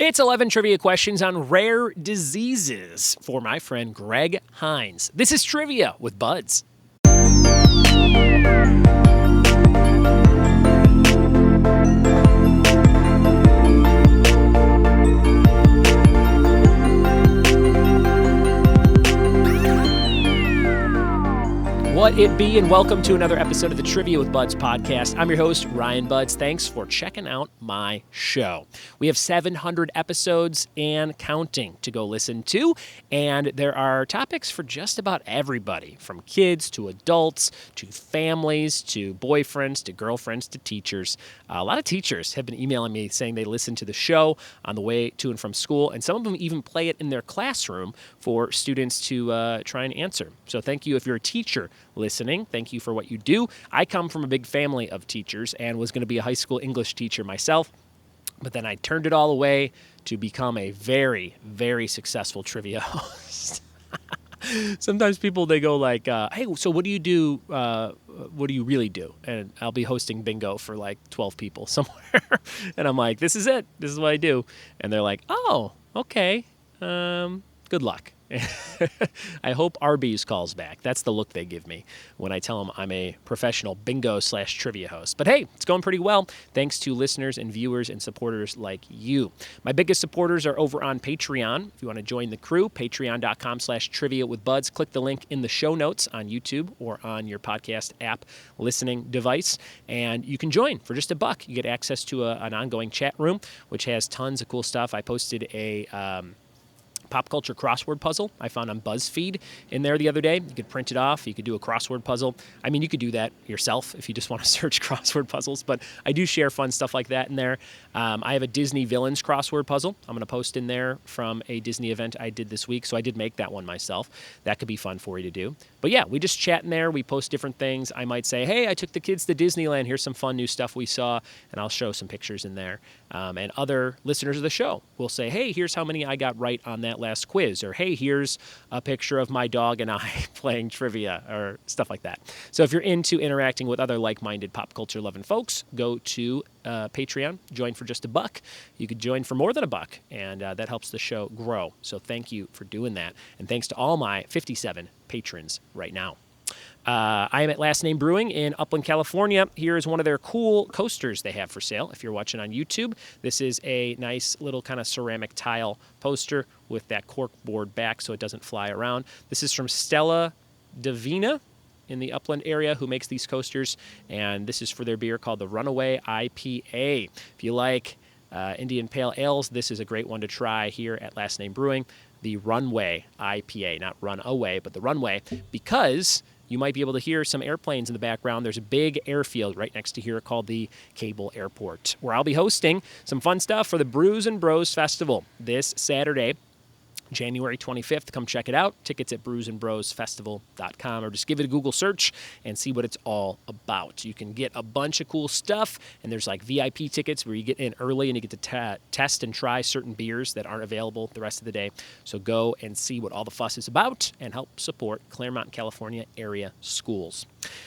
It's 11 trivia questions on rare diseases for my friend Greg Heinz. This is Trivia with Buds. What it be, and welcome to another episode of the Trivia with Buds podcast. I'm your host, Ryan Buds. Thanks for checking out my show. We have 700 episodes and counting to go listen to, and there are topics for just about everybody, from kids to adults to families to boyfriends to girlfriends to teachers. A lot of teachers have been emailing me saying they listen to the show on the way to and from school, and some of them even play it in their classroom for students to try and answer. So thank you if you're a teacher listening. Thank you for what you do. I come from a big family of teachers and was going to be a high school English teacher myself, but then I turned it all away to become a very, very successful trivia host. Sometimes people, they go like, hey, so what do you do? What do you really do? And I'll be hosting bingo for like 12 people somewhere. And I'm like, this is it. This is what I do. And they're like, oh, okay. Good luck. I hope Arby's calls back. That's the look they give me when I tell them I'm a professional bingo/trivia host. But hey, it's going pretty well thanks to listeners and viewers and supporters like you. My biggest supporters are over on Patreon. If you want to join the crew, patreon.com/trivia with buds. Click the link in the show notes on YouTube or on your podcast app listening device, and you can join for just $1. You get access to an ongoing chat room, which has tons of cool stuff. I posted a pop culture crossword puzzle I found on BuzzFeed in there the other day. You could print it off. You could do a crossword puzzle. I mean, you could do that yourself if you just want to search crossword puzzles, but I do share fun stuff like that in there. I have a Disney villains crossword puzzle I'm going to post in there from a Disney event I did this week, so I did make that one myself. That could be fun for you to do. But yeah, we just chat in there. We post different things. I might say, hey, I took the kids to Disneyland. Here's some fun new stuff we saw, and I'll show some pictures in there. And other listeners of the show will say, hey, here's how many I got right on that last quiz, or hey, here's a picture of my dog and I playing trivia, or stuff like that. So if you're into interacting with other like-minded pop culture loving folks, go to Patreon, join for just $1. You could join for more than $1, and that helps the show grow. So thank you for doing that, and thanks to all my 57 patrons right now. I am at Last Name Brewing in Upland, California. Here is one of their cool coasters they have for sale. If you're watching on YouTube, this is a nice little kind of ceramic tile poster with that cork board back so it doesn't fly around. This is from Stella Davina in the Upland area, who makes these coasters, and this is for their beer called the Runaway IPA. If you like Indian Pale Ales, this is a great one to try here at Last Name Brewing. The Runway IPA, not Run Away, but the Runway, because you might be able to hear some airplanes in the background. There's a big airfield right next to here called the Cable Airport, where I'll be hosting some fun stuff for the Brews and Bros Festival this Saturday, January 25th. Come check it out. Tickets at brewsandbrosfestival.com, or just give it a Google search and see what it's all about. You can get a bunch of cool stuff, and there's like VIP tickets where you get in early and you get to test and try certain beers that aren't available the rest of the day. So go and see what all the fuss is about and help support Claremont, California area schools.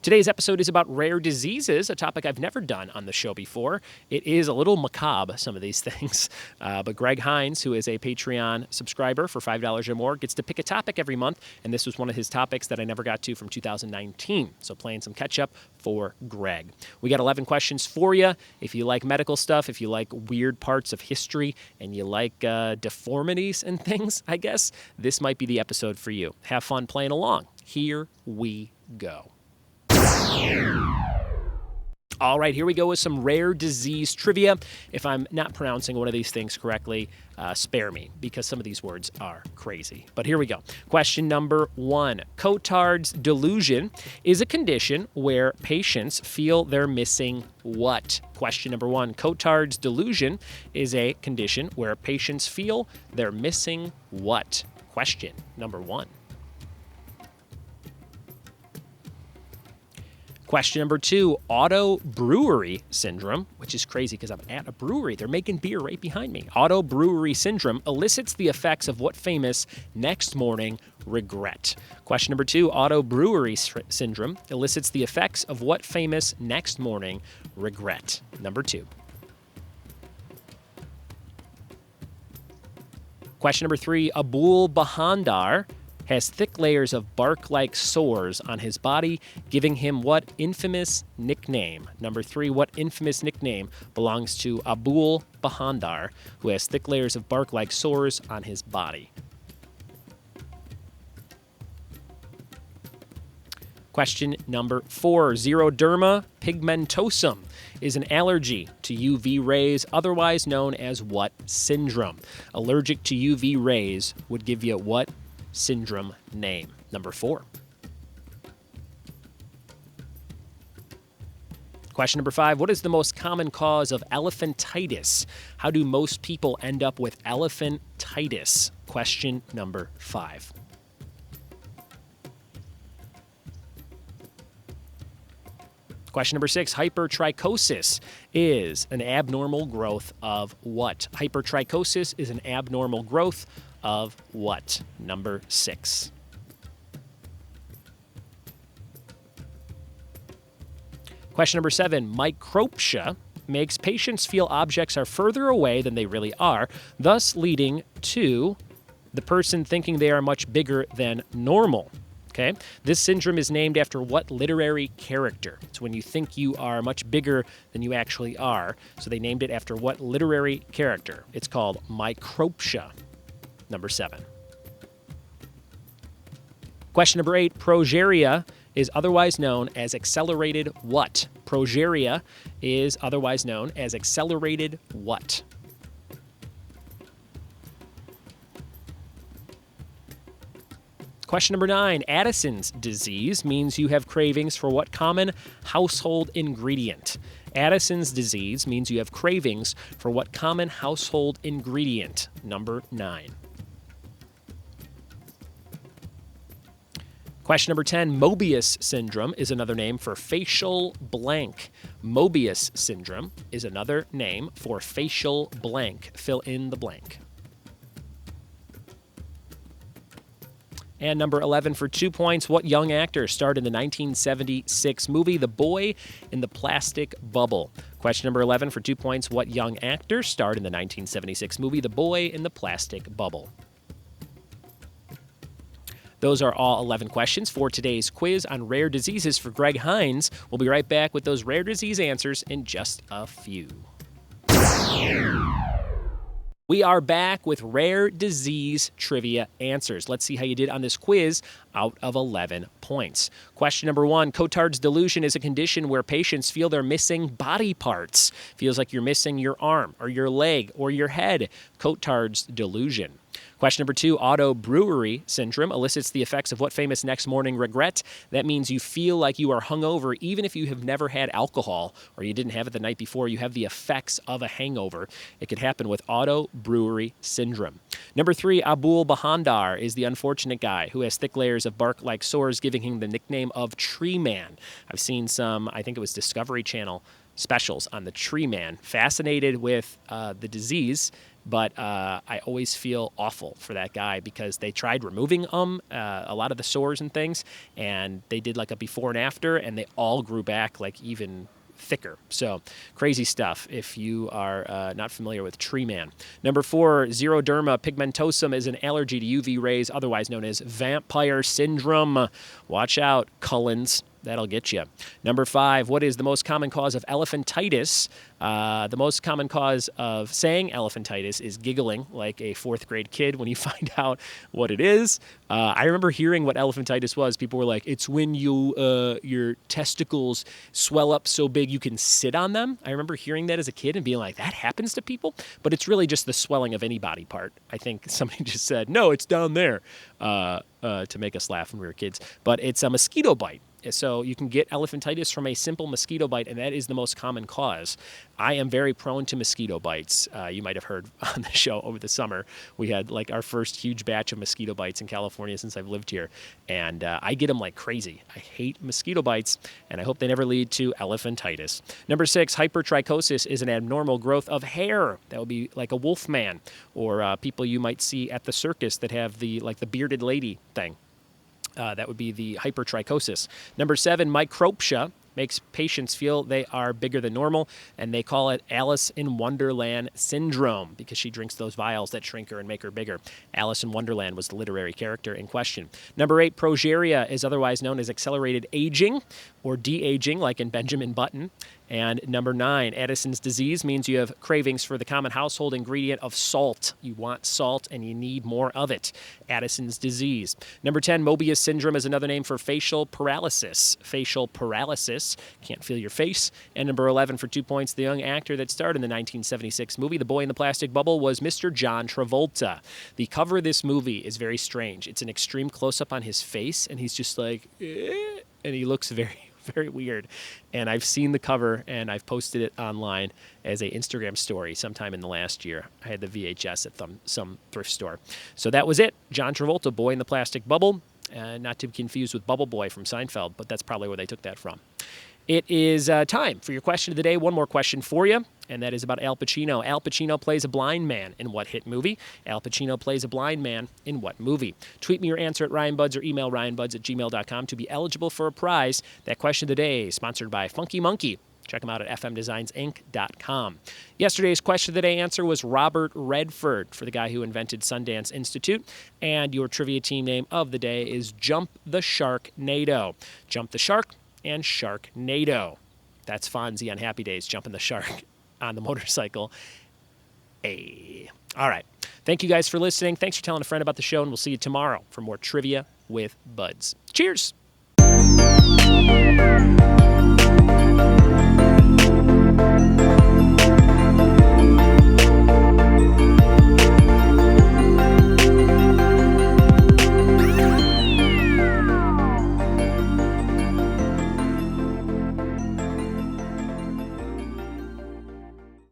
Today's episode is about rare diseases, a topic I've never done on the show before. It is a little macabre, some of these things, but Greg Heinz, who is a Patreon subscriber for $5 or more, gets to pick a topic every month, and this was one of his topics that I never got to from 2019. So playing some catch-up for Greg. We got 11 questions for you. If you like medical stuff, if you like weird parts of history, and you like deformities and things, I guess, this might be the episode for you. Have fun playing along. Here we go. All right, here we go with some rare disease trivia. If I'm not pronouncing one of these things correctly, spare me, because some of these words are crazy. But here we go. Question number 1. Cotard's delusion is a condition where patients feel they're missing what? Question number 1. Cotard's delusion is a condition where patients feel they're missing what? Question number 1. Question number 2, auto brewery syndrome, which is crazy because I'm at a brewery. They're making beer right behind me. Auto brewery syndrome elicits the effects of what famous next morning regret? Question number 2, auto brewery syndrome elicits the effects of what famous next morning regret? Number 2. Question number 3, Abul Bahandar has thick layers of bark-like sores on his body, giving him what infamous nickname? Number 3, what infamous nickname belongs to Abul Bahandar, who has thick layers of bark-like sores on his body? Question number 4, xeroderma pigmentosum is an allergy to UV rays, otherwise known as what syndrome? Allergic to UV rays would give you what syndrome name? Number 4. Question number 5, what is the most common cause of elephantitis? How do most people end up with elephantitis? Question number 5. Question number 6, hypertrichosis is an abnormal growth of what? Hypertrichosis is an abnormal growth of what? Number 6. Question number 7, micropsia makes patients feel objects are further away than they really are, thus leading to the person thinking they are much bigger than normal. Okay? This syndrome is named after what literary character? It's when you think you are much bigger than you actually are. So they named it after what literary character? It's called micropsia. Number 7. Question number 8, progeria is otherwise known as accelerated what? Progeria is otherwise known as accelerated what? Question number 9, Addison's disease means you have cravings for what common household ingredient? Addison's disease means you have cravings for what common household ingredient? Number 9. Question number 10, Mobius syndrome is another name for facial blank. Mobius syndrome is another name for facial blank. Fill in the blank. And number 11 for 2 points, what young actor starred in the 1976 movie The Boy in the Plastic Bubble? Question number 11 for 2 points, what young actor starred in the 1976 movie The Boy in the Plastic Bubble? Those are all 11 questions for today's quiz on rare diseases for Greg Heinz. We'll be right back with those rare disease answers in just a few. We are back with rare disease trivia answers. Let's see how you did on this quiz out of 11 points. Question number 1, Cotard's delusion is a condition where patients feel they're missing body parts. Feels like you're missing your arm or your leg or your head. Cotard's delusion. Question number 2, auto-brewery syndrome elicits the effects of what famous next morning regret? That means you feel like you are hungover even if you have never had alcohol or you didn't have it the night before. You have the effects of a hangover. It could happen with auto-brewery syndrome. Number 3, Abul Bahandar is the unfortunate guy who has thick layers of bark-like sores, giving him the nickname of Tree Man. I've seen some, I think it was Discovery Channel specials on the Tree Man. Fascinated with the disease, but I always feel awful for that guy because they tried removing a lot of the sores and things, and they did like a before and after, and they all grew back like even thicker. So crazy stuff if you are not familiar with Tree Man. Number 4, xeroderma pigmentosum is an allergy to UV rays, otherwise known as vampire syndrome. Watch out, Cullens. That'll get you. Number 5, what is the most common cause of elephantitis? The most common cause of saying elephantitis is giggling like a 4th grade kid when you find out what it is. I remember hearing what elephantitis was. People were like, it's when your testicles swell up so big you can sit on them. I remember hearing that as a kid and being like, that happens to people? But it's really just the swelling of any body part. I think somebody just said, no, it's down there, to make us laugh when we were kids. But it's a mosquito bite. So you can get elephantitis from a simple mosquito bite, and that is the most common cause. I am very prone to mosquito bites. You might have heard on the show over the summer, we had like our first huge batch of mosquito bites in California since I've lived here, and I get them like crazy. I hate mosquito bites, and I hope they never lead to elephantitis. Number 6, hypertrichosis is an abnormal growth of hair. That would be like a wolf man, or people you might see at the circus that have the bearded lady thing. That would be the hypertrichosis. Number 7, micropsia makes patients feel they are bigger than normal, and they call it Alice in Wonderland syndrome because she drinks those vials that shrink her and make her bigger. Alice in Wonderland was the literary character in question. Number 8, progeria is otherwise known as accelerated aging or de-aging, like in Benjamin Button. And number 9, Addison's disease means you have cravings for the common household ingredient of salt. You want salt and you need more of it. Addison's disease. Number 10, Mobius syndrome is another name for facial paralysis. Facial paralysis. Can't feel your face. And number 11, for 2 points, the young actor that starred in the 1976 movie The Boy in the Plastic Bubble was Mr. John Travolta. The cover of this movie is very strange. It's an extreme close-up on his face, and he's just like, and he looks very, very weird. And I've seen the cover, and I've posted it online as a Instagram story sometime in the last year. I had the VHS at some thrift store. So that was it. John Travolta, Boy in the Plastic Bubble. Not to be confused with Bubble Boy from Seinfeld, but that's probably where they took that from. It is time for your question of the day. One more question for you, and that is about Al Pacino. Al Pacino plays a blind man in what hit movie? Al Pacino plays a blind man in what movie? Tweet me your answer at RyanBuds or email ryanbuds@gmail.com to be eligible for a prize. That question of the day is sponsored by Funky Monkey. Check them out at fmdesignsinc.com. Yesterday's question of the day answer was Robert Redford, for the guy who invented Sundance Institute. And your trivia team name of the day is Jump the Sharknado. Jump the Shark and Sharknado. That's Fonzie on Happy Days, jumping the shark on the motorcycle. Hey. All right. Thank you guys for listening. Thanks for telling a friend about the show, and we'll see you tomorrow for more Trivia with Buds. Cheers.